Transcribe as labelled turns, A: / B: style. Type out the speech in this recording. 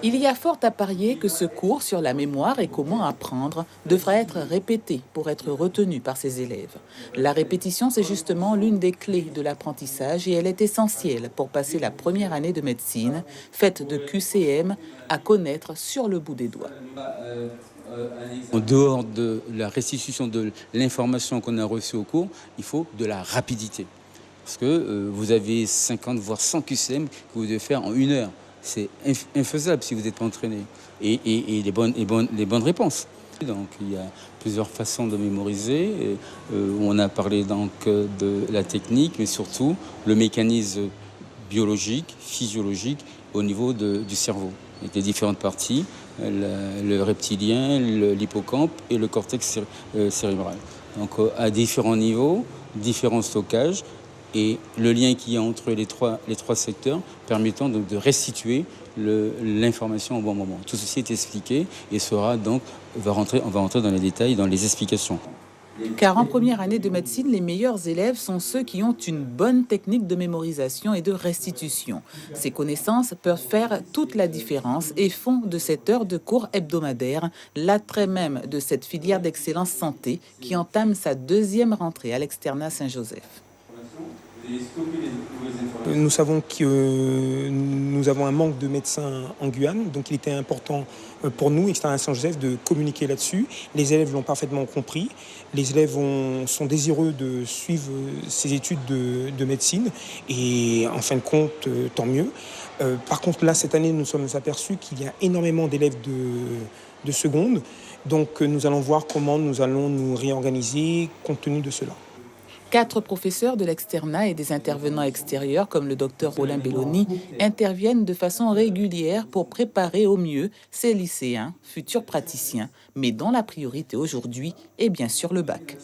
A: Il y a fort à parier que ce cours sur la mémoire et comment apprendre devra être répété pour être retenu par ses élèves. La répétition, c'est justement l'une des clés de l'apprentissage et elle est essentielle pour passer la première année de médecine, faite de QCM à connaître sur le bout des doigts.
B: En dehors de la restitution de l'information qu'on a reçue au cours, il faut de la rapidité. Parce que vous avez 50 voire 100 QCM que vous devez faire en 1 heure. C'est infaisable si vous n'êtes pas entraîné. Et les bonnes réponses. Donc il y a plusieurs façons de mémoriser. On a parlé donc de la technique, mais surtout le mécanisme biologique, physiologique au niveau du cerveau. Avec les différentes parties, le reptilien, l'hippocampe et le cortex cérébral. Donc à différents niveaux, différents stockages. Et le lien qu'il y a entre les trois secteurs permettant donc de restituer l'information au bon moment. Tout ceci est expliqué et on va rentrer dans les détails, dans les explications.
A: Car en première année de médecine, les meilleurs élèves sont ceux qui ont une bonne technique de mémorisation et de restitution. Ces connaissances peuvent faire toute la différence et font de cette heure de cours hebdomadaire l'attrait même de cette filière d'excellence santé qui entame sa deuxième rentrée à l'externat Saint-Joseph.
C: Nous savons que nous avons un manque de médecins en Guyane, donc il était important pour nous, externat Saint-Joseph, de communiquer là-dessus. Les élèves l'ont parfaitement compris. Les élèves sont désireux de suivre ces études de médecine et en fin de compte, tant mieux. Par contre, là, cette année, nous sommes aperçus qu'il y a énormément d'élèves de seconde. Donc, nous allons voir comment nous allons nous réorganiser compte tenu de cela.
A: 4 professeurs de l'externat et des intervenants extérieurs, comme le docteur Rollin Belloni, interviennent de façon régulière pour préparer au mieux ces lycéens, futurs praticiens, mais dont la priorité aujourd'hui est bien sûr le bac.